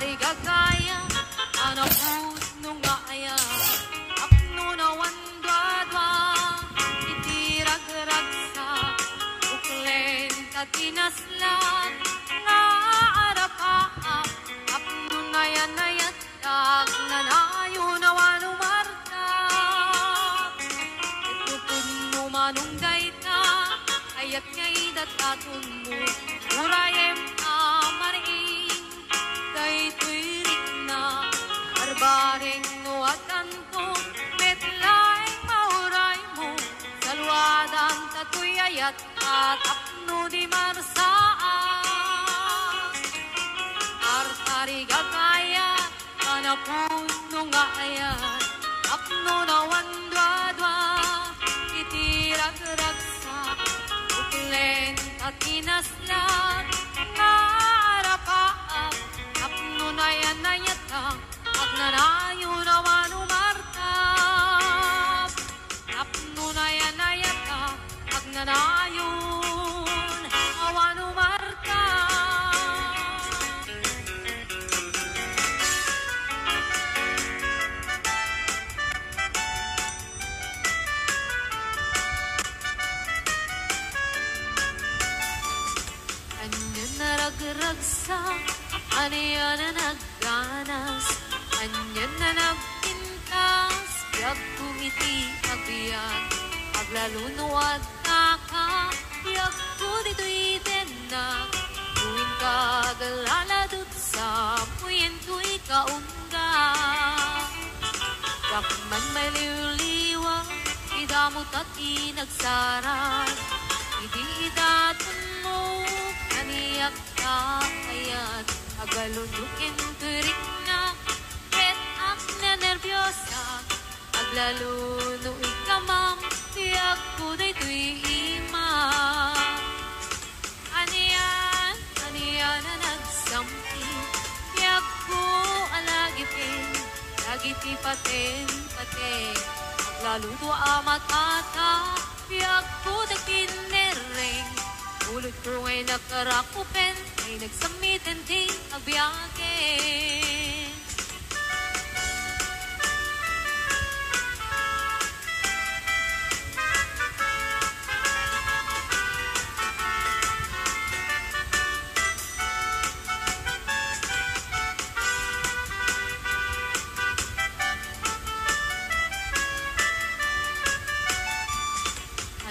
Artari gagaya, anak puno nga aya, apno na wandwadwa, itirag-ragsa, uklen katinaslan, nga arapaap, apno na yan na yatag, nanayo na wanumarta, itupun mo manong dayta, ayat nga'y datatun mo, urayem amariin, kay tuwirik na, arbareng nuwatan ko, metlaeng mauray mo, salwadan tatuyayat at apno di marsaan. Artari gagaya, kanapuno nga ayan, apno na wandwadwa, itirag-ragsak, uklen katinaslan, nga arapaap, apno na yan na yatang, at nanayo na wanumartap, apno na yan na yatang, at nanayon wanumartap. Anyan na ragragsak, aniya na nagganas, anyan na nagpintas, biyag kumiti agbiyan, aglalunuad ka, biyag ko dito'y denak, tuwin ka galaladot sa puyen ko'y kaunga. Yakman may liwliwang, idamot at inagsaran, idi-idatun mo, kaniyak ka kaya't, agalunukin turik na, bet ak na nervyosa, aglaluno ikamam, tiyak ko da'y imam. Aniyan na nagsampi, tiyak ko alagipin, lagiti paten, aglaluno amatata, tiyak ko da'y kinereng, ulot ko ngay nakarakupen, ay nagsamitin di agbiyakin.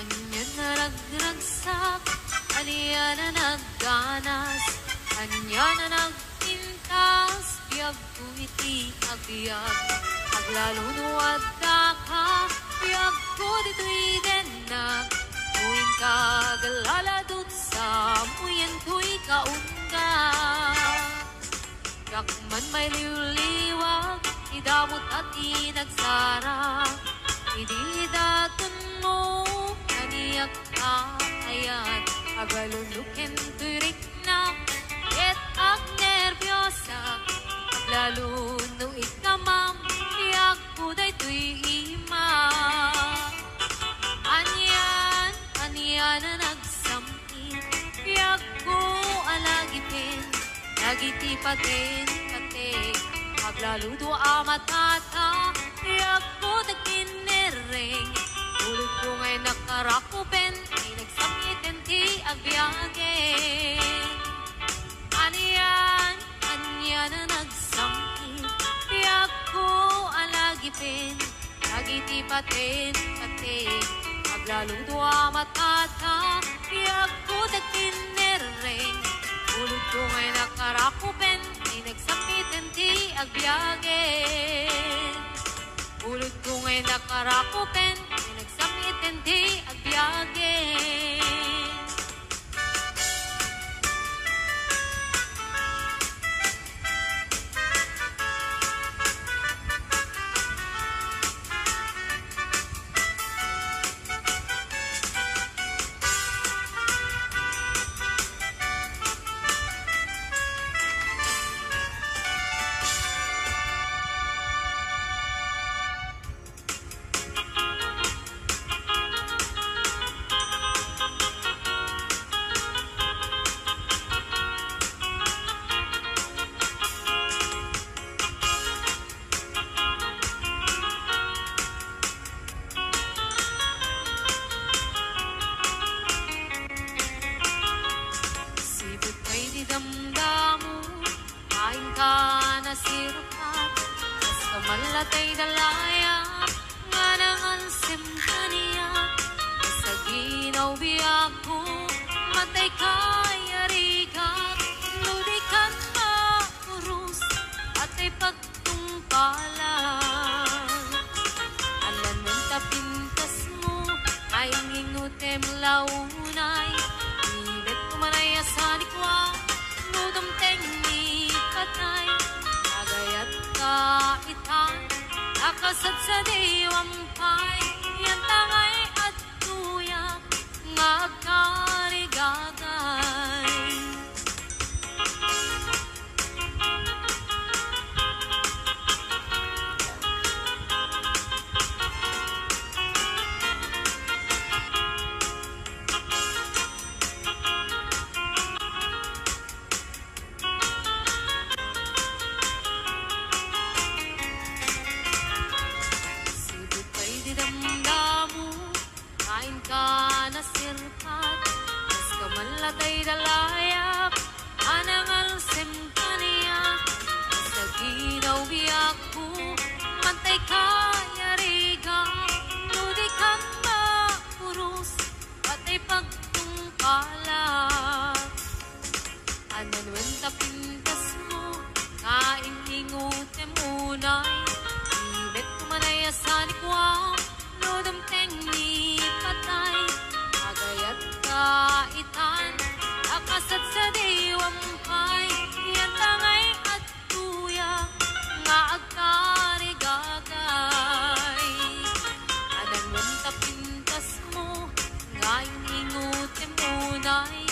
Anyan na ragragsak, aniya na nagganas, anya na nagpintas, biyag kumiti agbiag, aglalunuad ka, biyag ko dito'y denak, tuwin ka galaladot sa puyen ko'y kaunga. Yakman may liwliwag, idamot at inagsara, ididatun mo, kaniyak ka ayan, agalunukin turik na, et ak nervyosa, aglaluno ikamam, tiyak ko da'y imam. Anyan na nagsampi, tiyak ko alagipin, lagiti paten, aglaludo amatata, tiyak ko da'y kinereng, ulot ko ngay nakarakupen, ay nagsamitin ti agbiyakin. Aniyan na nagsampi, tiyak ko alagipin, lagiti paten, aglaludo amatata, tiyak ko da'y kinereng, ulot ko ngay nakarakupen, ay nagsamitin ti agbiyakin. Ulot ko ngay nakarakupen, ay nagsamitin ti agbiyakin. ka nasirpat, kas kamalatay dalayap, nga nangansim kaniya, sa ginaw biyak ko, matay kayarigat, nudikan makurus, atay pagtungpalan. Alam ng tapintas mo, ay ngingutem launay, ibet kumanaya sa likwa, nudamteng ni patay, agayat kaitan, akasad sa diwampay, yan tangay at tuyak, nga agkarigagay. Nasirpat, kas kamalatay dalayap, anangal sempaniya, sa ginaw biyak ko, mantay kayariga, nudikan makurus, patay pagtungkalak. Ananwen tapintas mo, kaingingutem unay, ibet kumanaya sa likwa, nudamteng ni patay, agayat kaitan, akasat sa diwampay, yan tangay at tuya, nga agkarigagay. Ananwen tapintas mo, nga iningutem unay,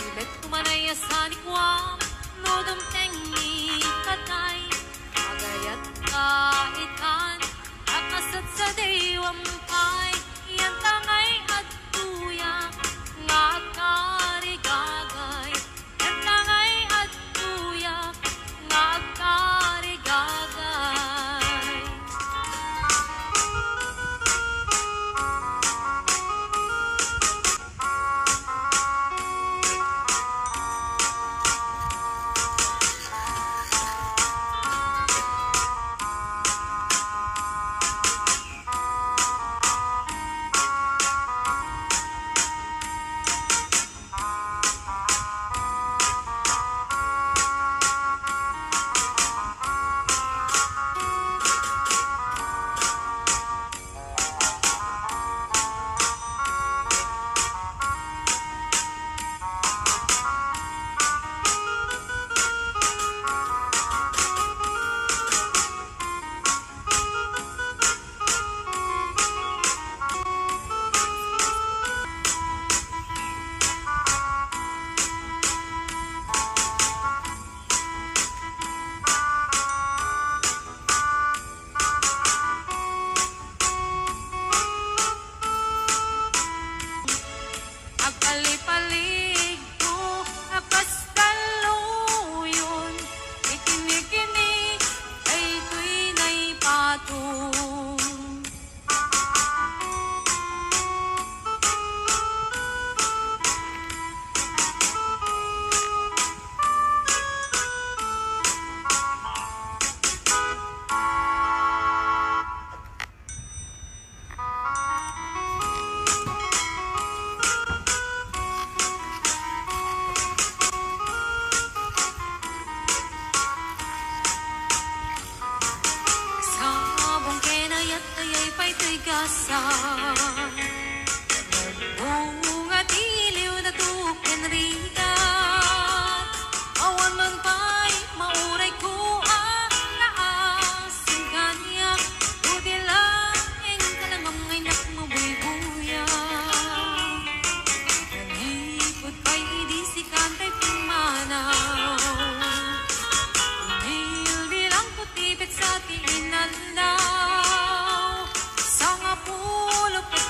ibet kumanaya sa likwa, nudamteng ni patay, agayat kaitan, akasat sa diwampay, yan tangay at tuya, nga agkarigagay, yan tangay at tuya, nga agkarigagay. Agpalipalig ko, napastaluyun, ikinikinig, ay tuy na'y patung. Sabong kenayat ayay pa'y tigasan, bunga diliw na tuken rigat, awan man pa'y mauray ko ang naasin kanya, udilaeng kalangang ay nakmabuy-buya, nangipot pa'y idisikan ta'y pimanaw, bilang putipit sa tiinan daw, sa nga pulot at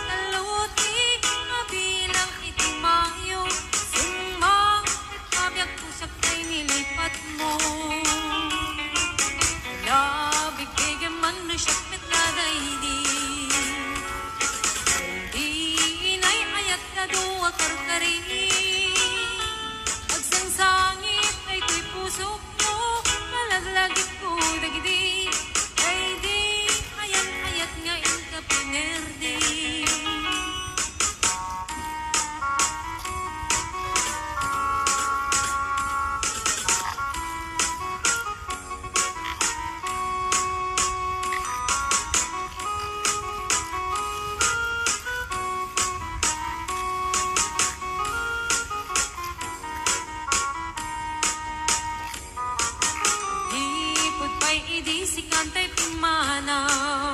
sikantay pimanaw.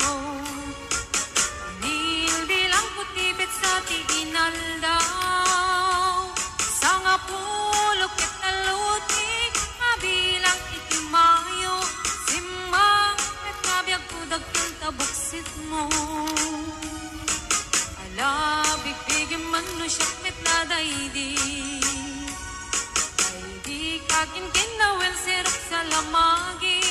Nilbilang putibit sa tiinaldaw. Sa nga pulok at naluti, mabilang itimayo. Simang at kabiyag kudag tabuksit mo. Alabig bigyan man no siyak met na daydi. Daydi kakin kinawel sirok sa lamagi.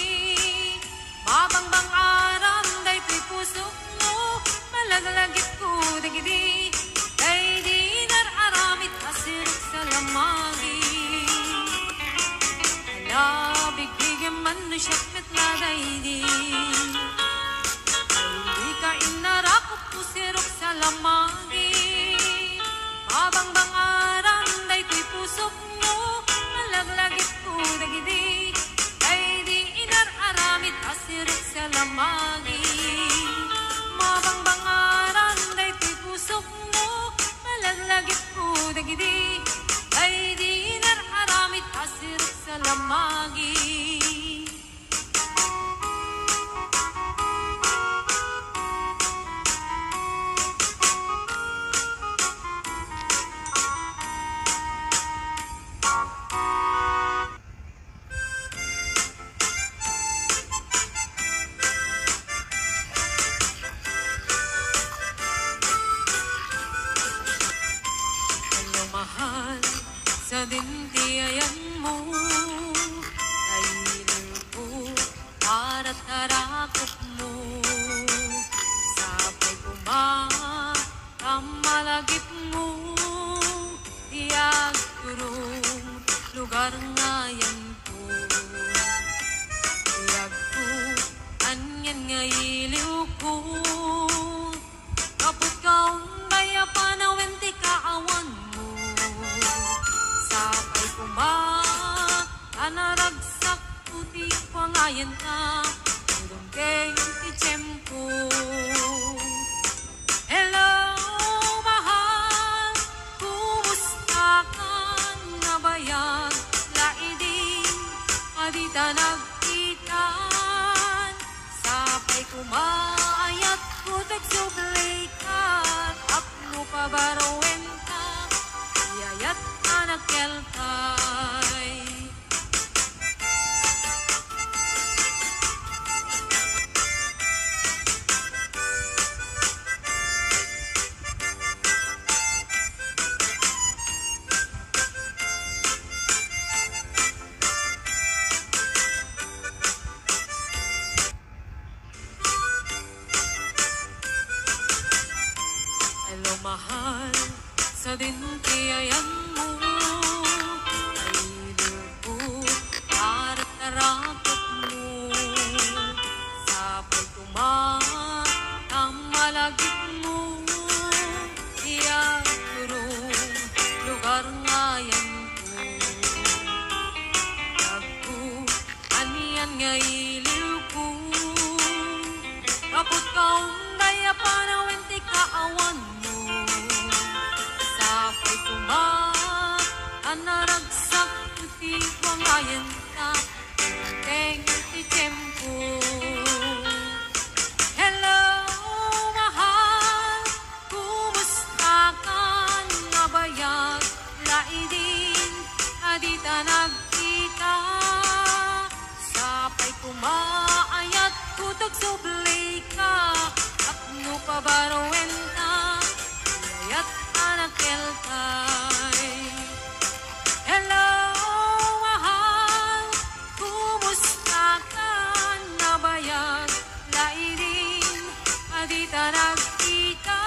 Mabangbang aram day tuy pusok mo. Malaglagit ko dagidi. Daydi nararamit asirok sa lamagi. Alabig bigyan man no siyak met na daydi. Inarakot ko sirok sa lamagi. Mabangbang aram day tuy pusok mo. Malaglagit ko dagidi. Daydi inararamit asirok sa lamagi. Mabangbang aram day tuy pusok mo. Malaglagit ko dagidi. Daydi inararamit asirok sa lamagi. Mahal sa dintiayan mo ay ko para tarakot mo. Sabay kumamalagip mo, iyag turong lugar ngayon ko. Iyag ko, anyan nga iliw ko. Kapot kaong baya panawenti kaawan mo. Sabay anaragsak puti pangayan ka. Udong keng tiyempo. Hello, mahal, kumusta ka na bayan? Laiding, adita nagkitan. Sabay kumaayat putek sublikat. Apno pabarowen ka, yayat anak kelkay. Hello, mahal, sa dintiayan mo ay lubog para tarakot mo. Sabay kumamalagip mo, iyag turong lugar ngayon ko. Agko, aniyan nga iliw ko. Kapot kaong daya panawenti kaawan mo. Sabay anaragsak puti pangayan ka. Teng tiyempo. Hello, mahal, kumusta ka na bayan? Laidin, adita nagkita. Sabay kumaayat putok sublay ka. Apno pabarowen ka, yayat anak kelkay. Hello, mahal, kumusta ka na bayan? Laidin, adita nagkita.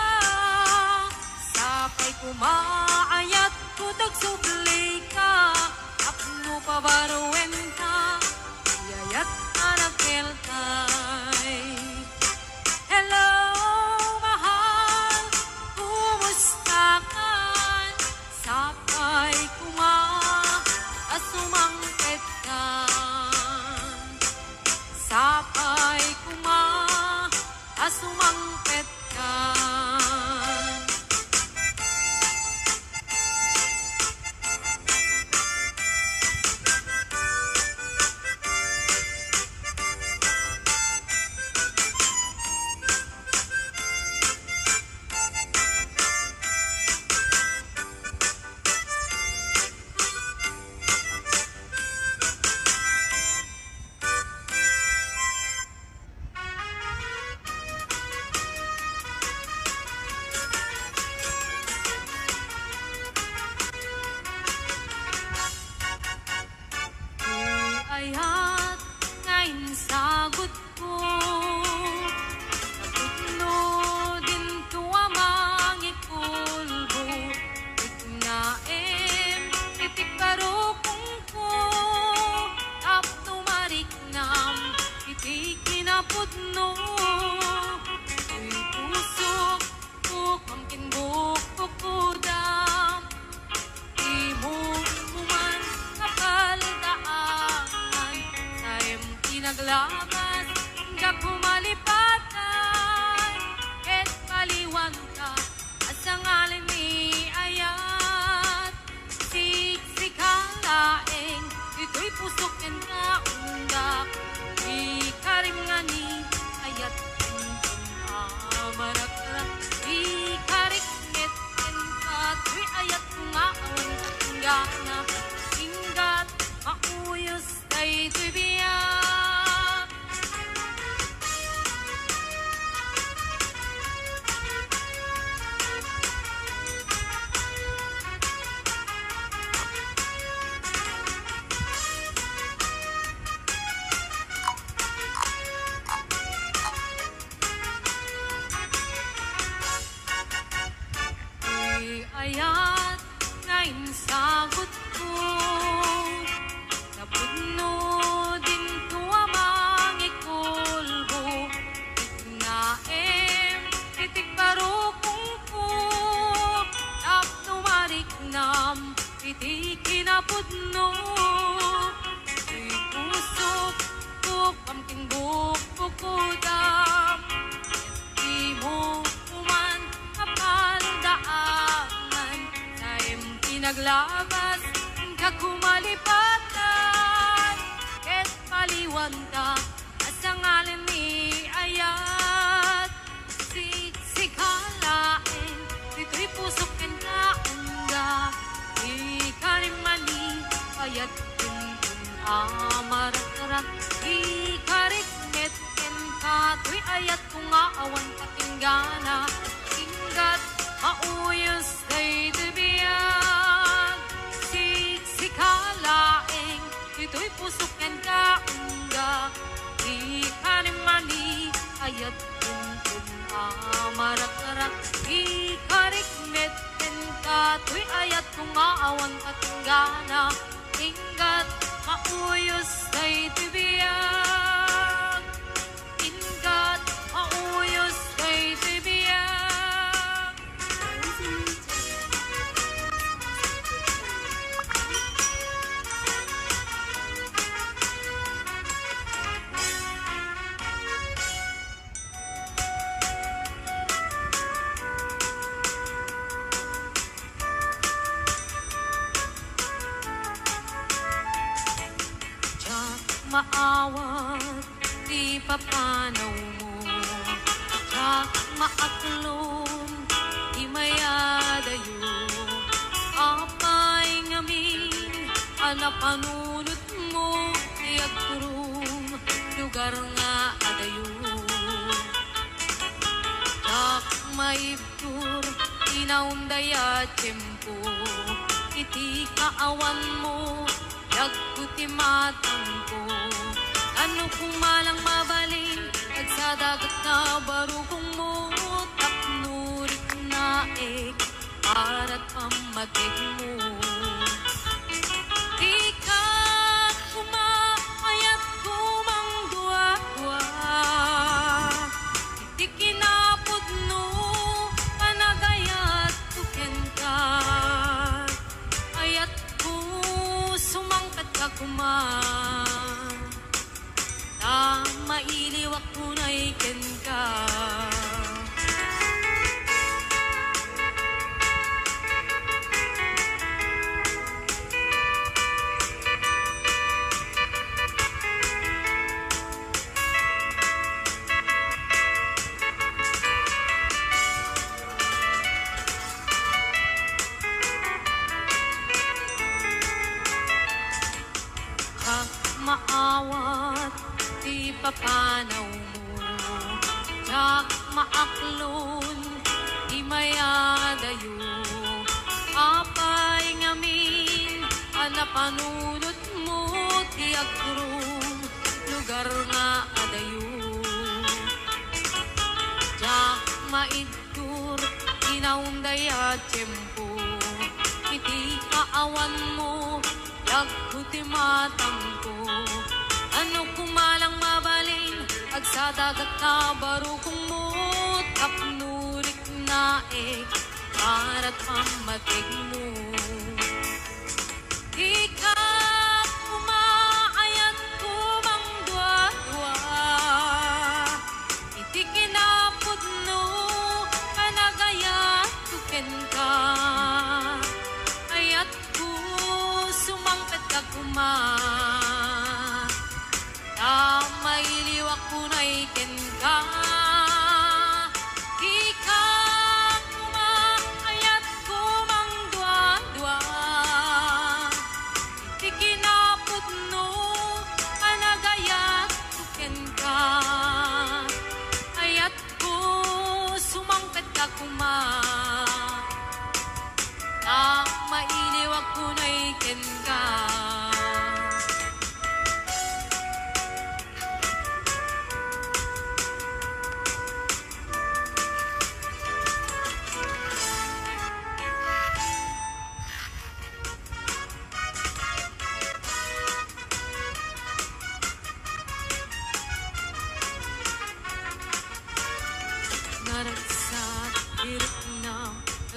Sabay kumaayat putok sublay ka. Apno pabarowen ka, yayat anak kelkay. Hello, mahal, kumusta ka? Sabay asumangket ka. Sabay asumangket ka. nam iti kinapudno uy puso ko kamkin bukukudam di mo kuman kapaldaan sa iyong tinaglamas hanggang kumalipatan et paliwan ka at sa ngalan ni ayat siksikalaeng ito'y pusok yan kaundak di karim nga ni ayat amarak-rak di kariknet yan ka tuy ayat nga awan katinggana inggat mauyos tay tuy biyak ayat ngayon sagot ko napudno din tuwa mangikulbo itnaem titik barukong po tapnumarik nam iti kinapudno di pusok ko kamking bukukudam di mo kuman kapaldaan naglabas kakumalipatan ket paliwanta at sa ngalan ni ayat siksikalaen dito'y pusok ken kaunda ikarimani ayat kuntun amarak-rak ikariknet ken kato'y ayat kunga awan katinggana inggat mauyos tay debiyag siksikalaeng ito'y pusok yan kaunda di kanimani ayat kuntun amarak-arak ikariknet ken kato'y ayat kungawan katinggana inggat mauyos tay debiyag inggat mauyos tay debiyag maawat di papanaw mo tsak maaklon di mayadayo apay ngamin anapanunot mo tiagturong lugar nga adayo tsak maibtur inaundaya tiyempo iti kaawan mo yagkuti matang ko ano kumalang mabaling at sa dagat na barukong mo tapnurik na para't pamatig mo di ka kumayat kumang dua-dua iti kinapudno panagayat tuken ka ayat ko sumangkat ka kuman na mailiwak ko na iken ka maawat di papanaw mo tsak maaklon di mayadayo apay ngamin anapanunot mo ti agturong lugar nga adayo tsak maidtur inaundaya tiyempo iti kaawan mo yagkuti matang ko ano kuma sa dagat na barukong mo, tapnurik na para't pamatig mo. Di ka umaayat kumang dwa-dwa, iti kinapod no, kanagayat tuken ka. Ayat ko sumangpet ka kuma, may liwak ko na ikin ka. Di ka kumaayat kumang dwa-dwa, iti kinapod no, anagayat tuken ka. Ayat ko sumangpet ka kuma, mailiwak ko na ikin ka.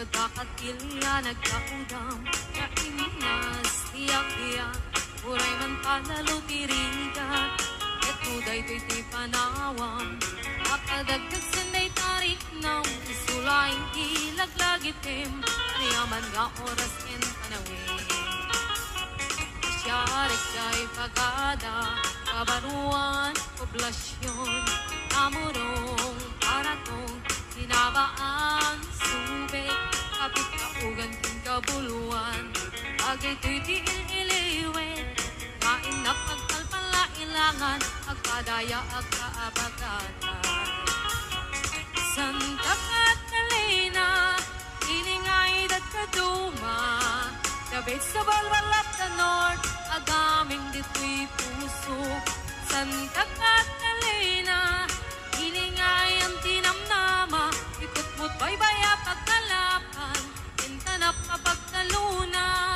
Nagkakatilya, nagkakudam, kainas, tiyak-tiyak, uray man panalo tirigat, at muday to'y panawam, akadagdag sanay tarik ng isulaing ilaglagitim, niyaman nga oras en panawin. Syarik kay pagada, kabaruan, poblasyon, amurong, paratong, sinabaan, subek, kapit kaugan king kabuluan, bagay to'y diil-iliwin, kain na pagkalpalailangan, agpadaya agkaabagatan. Santa Catalina, iningay dat kaduma, dabit sa balbalap na north, agaming dito'y puso. Santa Catalina, iningay ang tinamnama, ikot mo't baybaya pagkalapan, intanap kapagtalunan.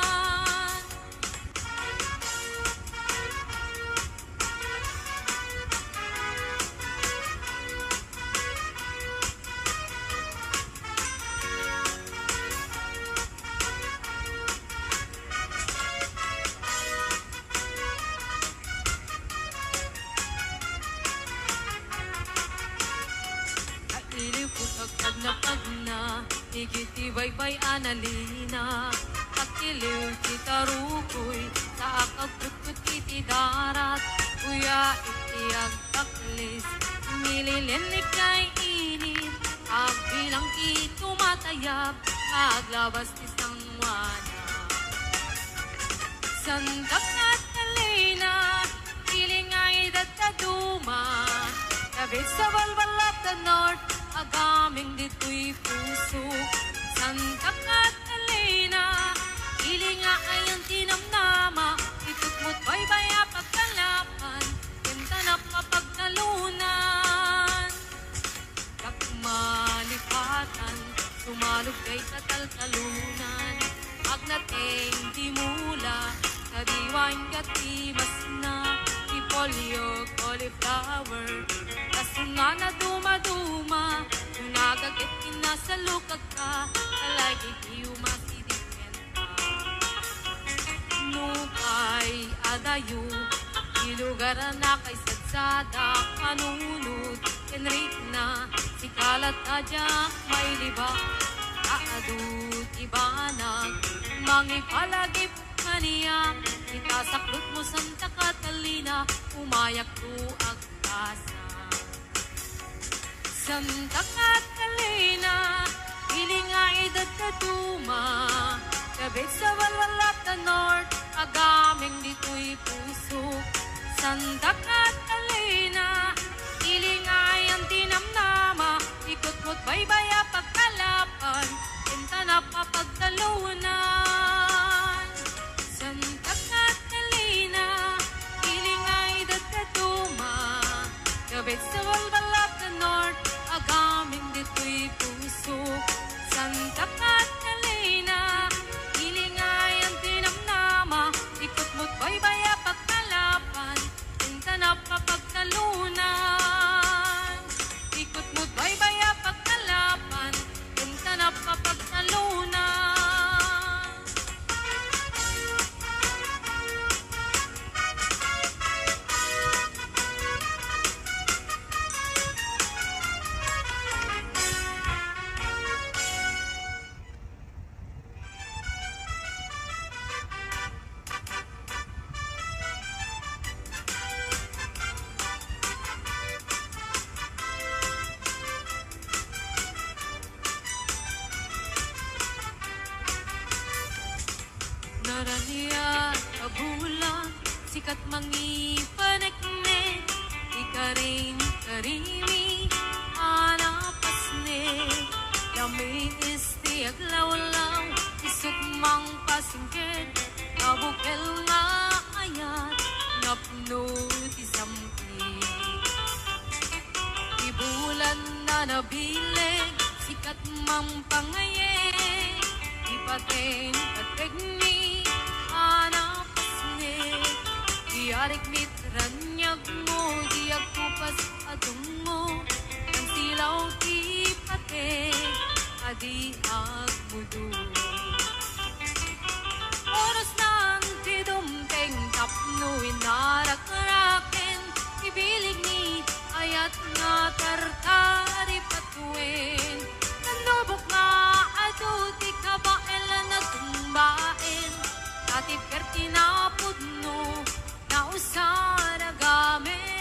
Pagna, higiti baybay analina, at iliw kita rukoy, sa akagbukot iti darat, kuya iti agtaklis, mililinip kay init, agbilang ito matayap, aglabas isang wana. Santa Catalina, ilingay dataduma, kabit sa balbalap na north, agaming dito'y puso. Santa Catalina, ilinga ay ang tinamnama, ikot mo't baybaya pagkalapan, kintanap kapagtalunan. Kakmalipatan, sumalog kay kataltalunan, agnating dimula, kadiwain katimas na, ipolyo, cauliflower, kasunga na duma-duma, kung nagagit kinasa lukag ka, alay ikiw masidikin ka. Nukay adayo, ilugaran na kay sadsada, kanunod, enrik na, si kalat adyak may liba, kaadut ibanag, mangipalagip kaniyak, itasaklot mo Santa Catalina, umayak tuag kasa. Santa Catalina, ilingay dataduma, kabit sa balbalap na north, agaming dito'y puso. Santa Catalina, ilingay ang tinamnama, ikot mo't baybaya pagkalapan, kintanap kapagtalunan. Santa Catalina, ilingay dataduma, kabit sa balbalap na north, agaming dito'y puso. Santa Catalina, ilingay ang tinamnama, ikot mo't baybaya pagkalapan, kintanap kapagtalunan. niya kabulan, sikat mangi panekne, ikarin karimi, anapas ne, yami isti aglawlaw, isuk mang pasingked, abukel nga ayat, napno tisampi. Ibulan na nabileg, sikat mang pangayeg, ipaten pategni, anapas ne, diarik mitranyag mo, diag kupas atong mo, ang silaw ti pateg, adi agmudu. Oras nang tidumteng tapno inarak-raken, ibilig ni ayat nga tartari patuin, nanubok nga ado di kabaelan na tumbain, atip kertinapod no, na usara gamit.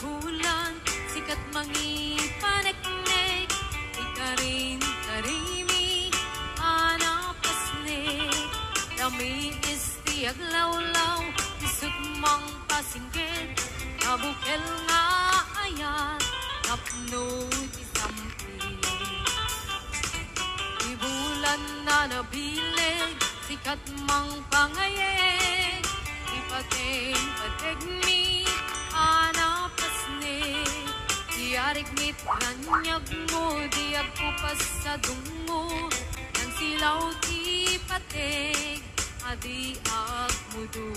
Bulan, sikat mangi paneknek, ikarin karimi, anapas ne, dami isti aglawlaw, isut mang pasingked, nabukel nga ayat, napno tisampi. Ibulan na nabileg, sikat mang pangayeg, ipaten pategmi, anapas ne, diarig mitranyag mo, diag kupas sa dungo, nang silaw ti pateg, adi agmudu.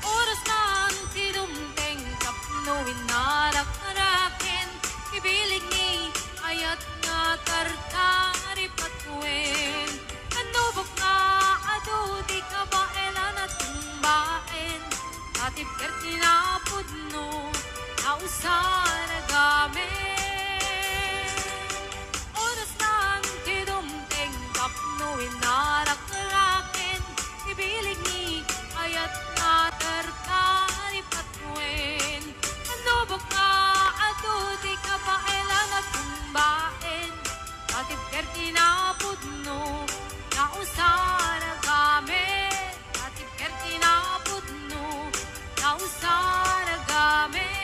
Oras nang tinumteng kapno, inarak-raken, ibilig ni ayat nga tartari patuin, nanubok nga ado di kabaelan at tumbain, atip kertinapod no, na usara gamit. Oras nang tidumteng kapno, inarak-raken, ibilig ni ayat nga tartari patuin, nanubok nga ado di kabaelan at tumbain, atip kertinapod no, na usara gamit, atip kertinapod no, na usara gamit.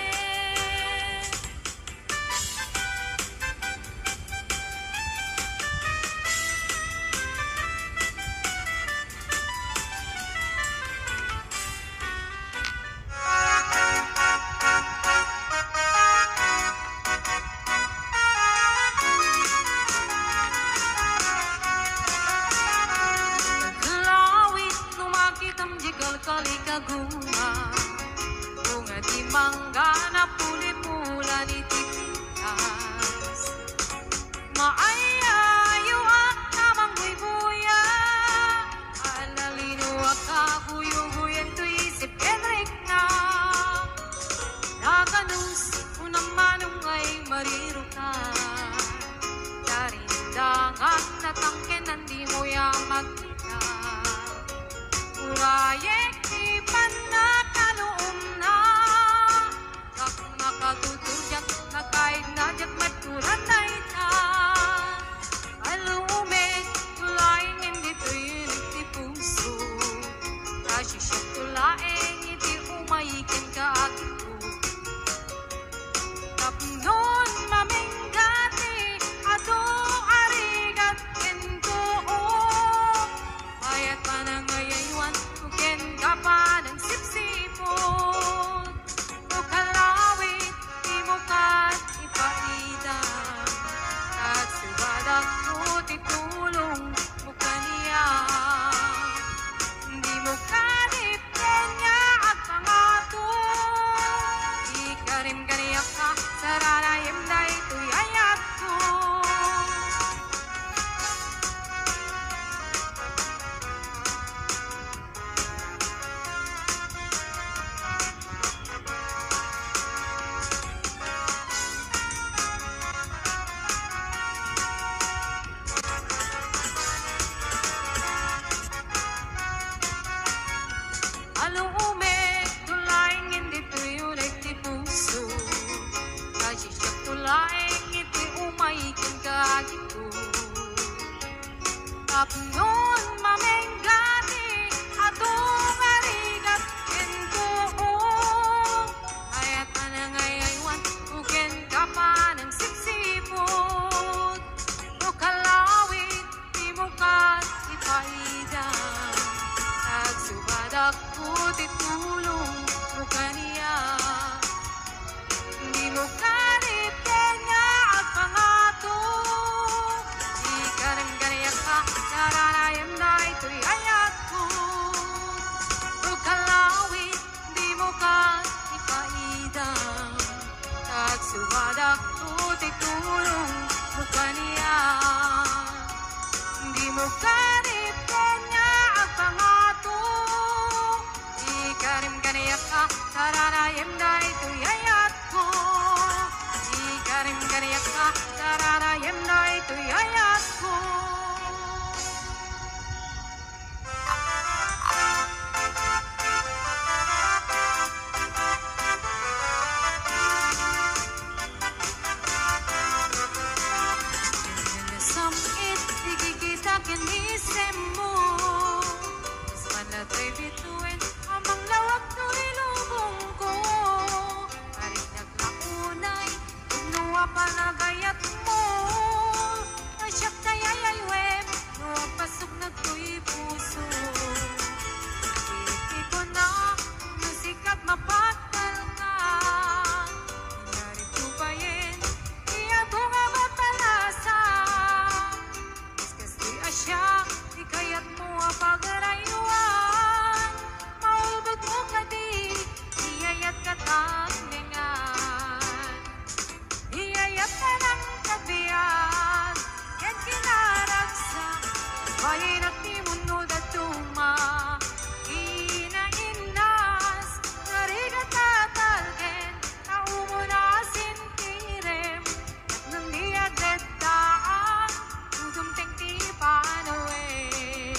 Lawit numakitang jigal kalikaguma, bunga di mangga na puli-pula ni tipitas, maayayo at namang buy-buya, alalino at kaguyo-guyan to isip Henrik na, naganus unang manong ay mariruka, darindangan na tangke nandi mo yaman kita, urayek ipan na kaluom na, kak nakatutulyak na kahit nadyak maturan na ita, alumig tulaing hindi to'y di puso, kasi siya tulaing hindi umayikin ka agito, tapnon maming dati, ato arigat kento o, bayat pa na ngayaywan, kuken ka pa ng sipsipon, o kalawit, di mo kat ipaidang, at subadak mo titulong mo kaniya, hindi mo kadip kanya at pangato, ikarim kaniyak ka, saranayim na ito'y ayat ko. Apnon mamenggati atong arigat entuo ayat anangayaywan uken kapan ng sipsipot o kalawit di mo ka ipaida nagsubadak pu't itulong mo kaniya di mo kanipin niya at pangato di ka rin ganiyak ka naranayam na ito'y ayat ko o kalawit di mo ka ipaida nagsubadak pu't itulong mo kaniya di mo kanipin niya at pangato di ka rin ganiyak ka naranayam na ito'y ayat ko di ka rin ganiyak ka naranayam na ito'y ayat ko. Samit ikikita kinisem mo manato'y bituin amang lawak to'y lubong ko karit naglaunay nuwa panagayat mo nasyak kayayay web nuwa pasok na to'y puso ikiki ko na musikat mapatal ka narito pa yin iya ko nga mapalasa kasi asya ikayat mo pagarayuan maulbog mo kadi iyayat katagningan iyayat ka ng kabiyan yan kinaragsak bayin at timunod at tuma inainas narigat tatalgen naumo na sintirem at nandiagad taang udumteng ti panawin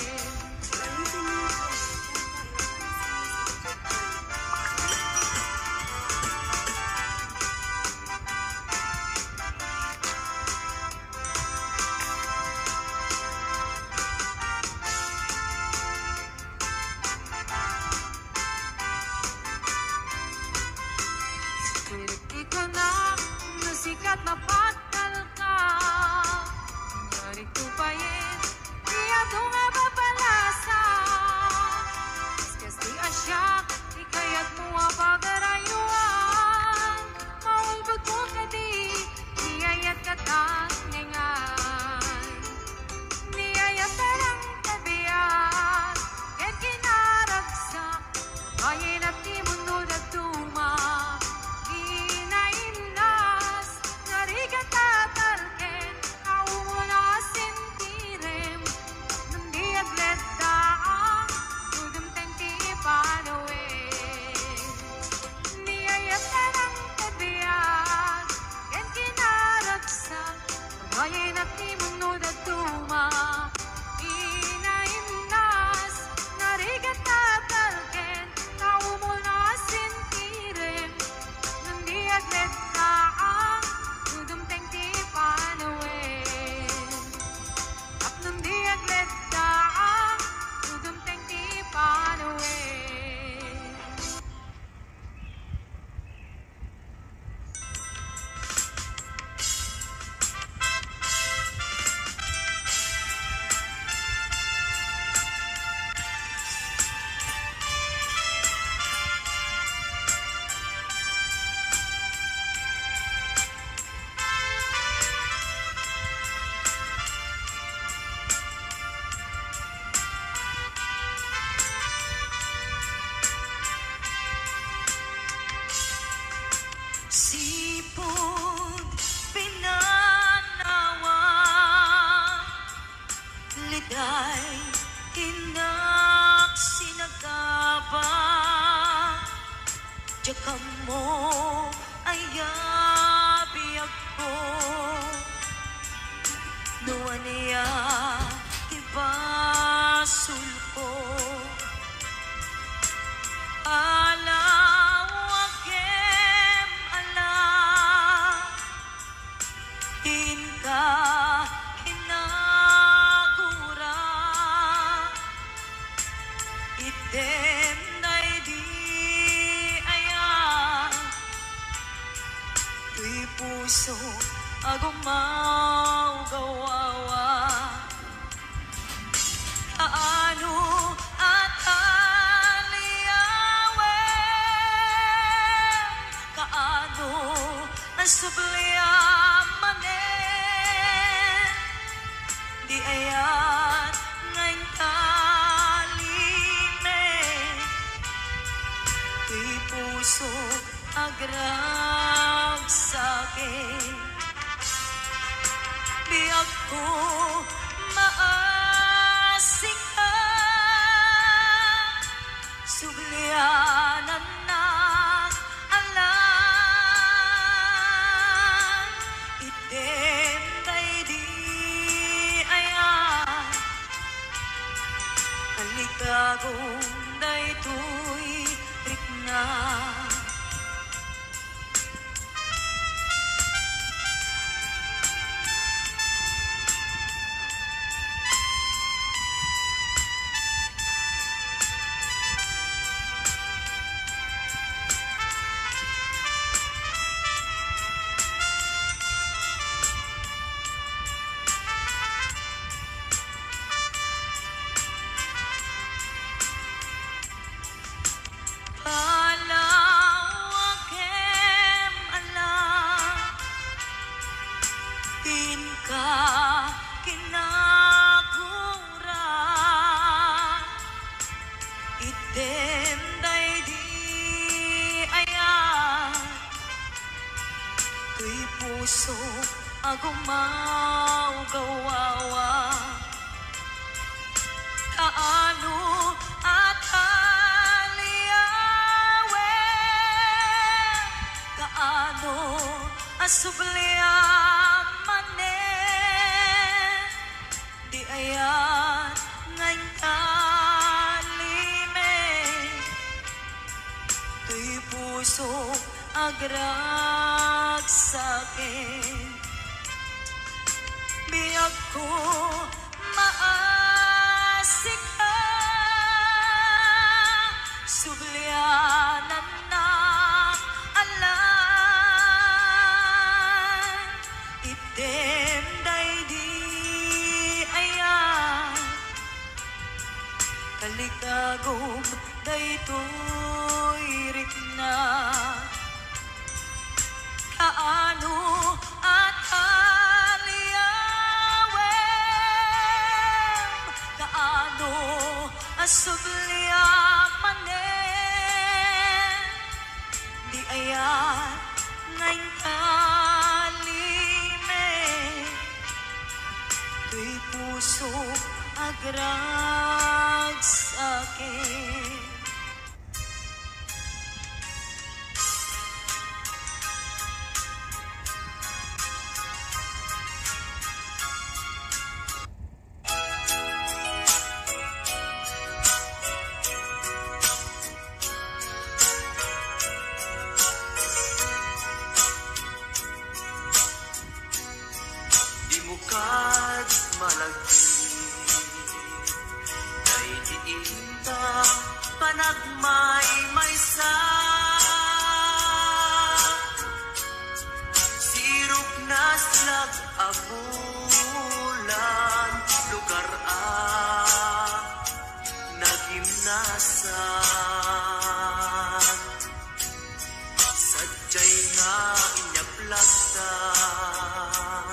ikaw na musikat mapagtal ka narito pa yin iya to nga mapalasa kas di asyak ikayat mo pagarayuan maulbog mo kadi iyayat katagningan niyayat tarang kabiyan ket kinaragsak bayin at timunod at tuma inainas narigat tatalken naumo na sintirem nandiaglet daang udumteng ti panawin niyayat ka ng kabiyan ken kinaragsak bayin at timunod at tuma inainas narigat tatalken naumo na sintirem nandiaglet daang udumteng ti panawin at nandiaglet daang udumteng ti panawin. Sipon pinanawa liday inak sinagaba jakam mo ayabiyag ko nuwan niya ibasul ko alawagem ala inka hinagura asubliamanen di ayat ngayon talime di puso agrag sakit biyak ko maasing ka sublianan ng alam item day di ayan kaligagong day tuy rikna agumaw gawawa kaano at aliyawen kaano asubliamanen di ayan ngayon kalime tuy puso agrag sakin biyak ko maasik ka sublianan ng alam item day di ayan kaligagom day tuy rikna kaano at kaano asubliamanen di ayan ngayon kalime tuy puso agrag sakin Panagmay-maysa Sirok na slag abulan Lugar nagimnasan Sadyay nga inyaplagtan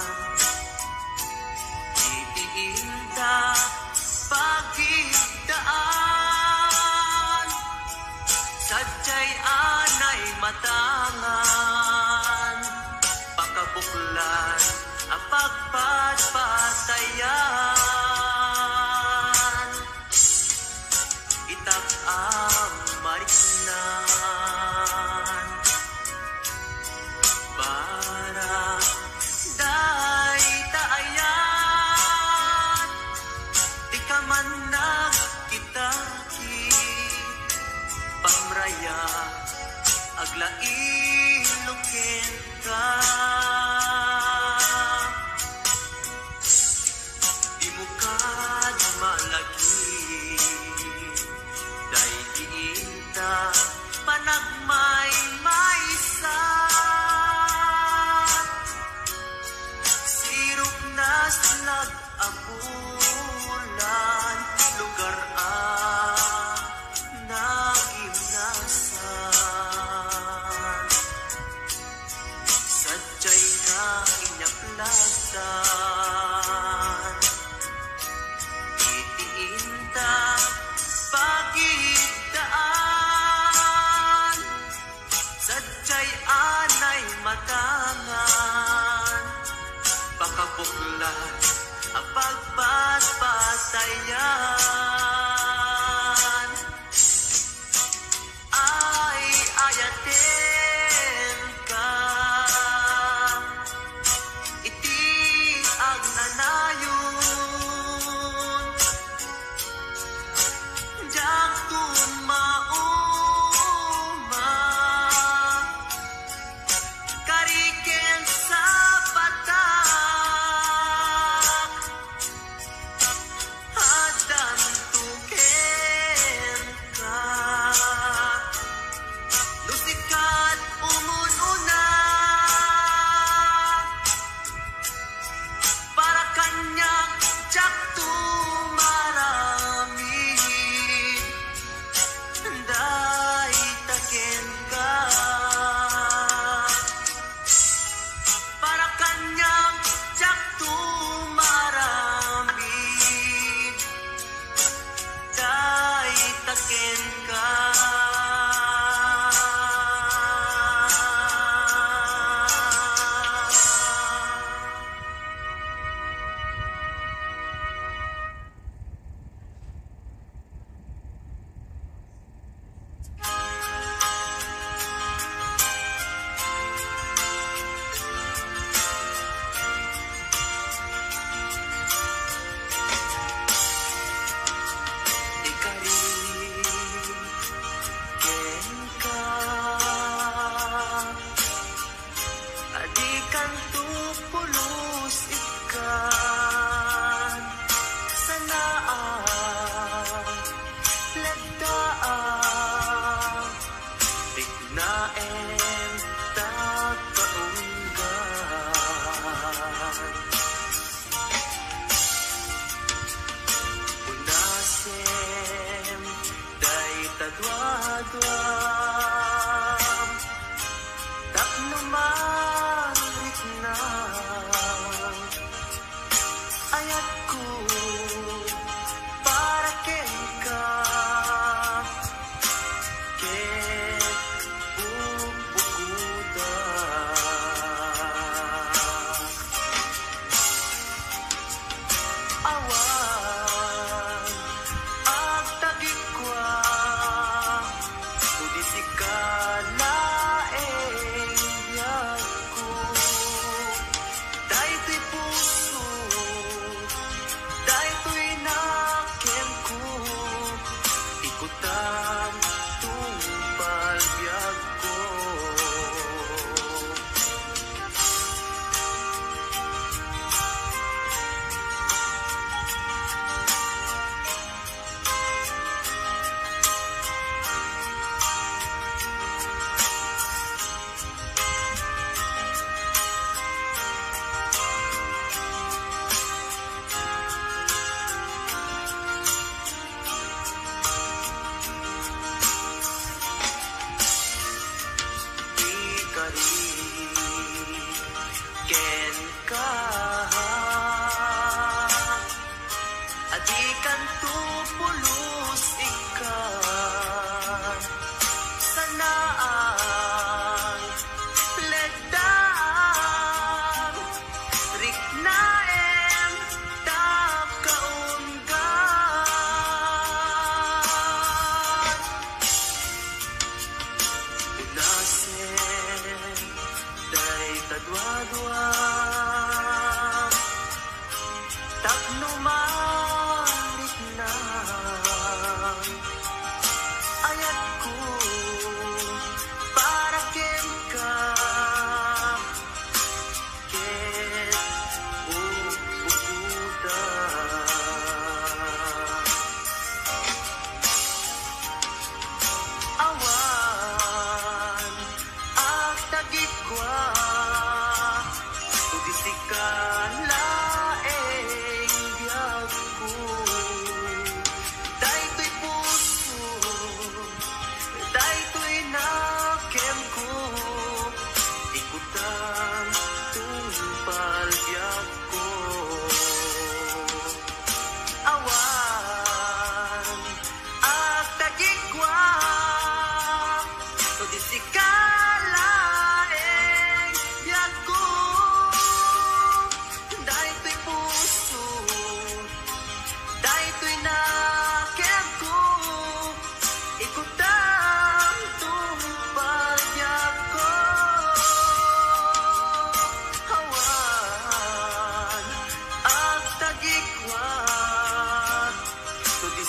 Iiinda pagigdaan Sadyay anay matangan Pakabuklan ang pagpatpatayan Itak ang mariknan Para day taayan Di ka man nagkitaki Pamraya aglain lukin ka Di mo kad malagi Day diinta panagmay-maysa Sirok na slag abulan Lugar nagimnasan puklan ang pagpaspasayan ay ayaten ka iti ang nanayon jak tumauma kariken sa batak hadan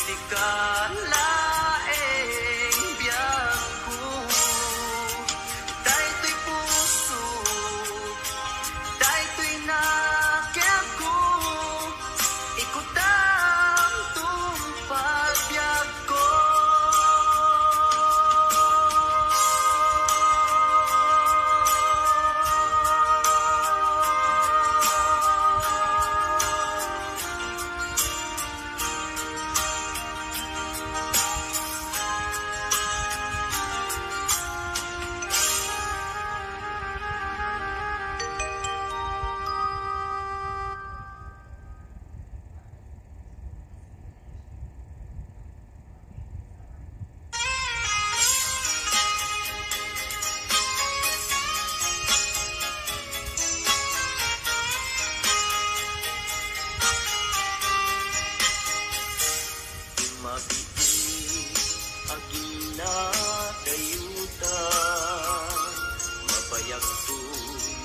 di ka laeng biyag ko. Daytoy puso, daytoy nakyag ko. Ikutang tumpag biyag ko. Mabiit agina dayutan, mabayag to'y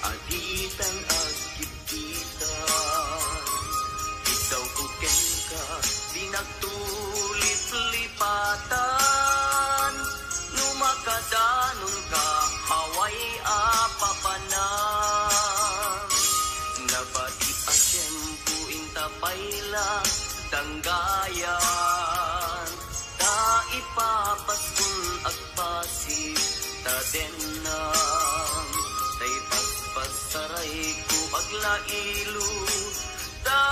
aditan agkititan. Ikaw kuken ka, di nagtulip-lipatan. Numakadanon ka, haway apapanan. Nabati asyempo intapayla tanggayan, ta ipapaskun agpasi tadenang, tay pagpasaray ko aglailo, ta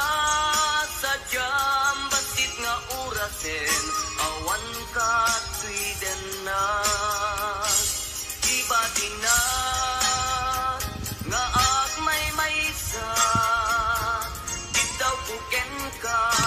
sadyam basit nga urasen, awan ka tuidenan. Iba dinat nga agmay maysa, di daw kuken ka,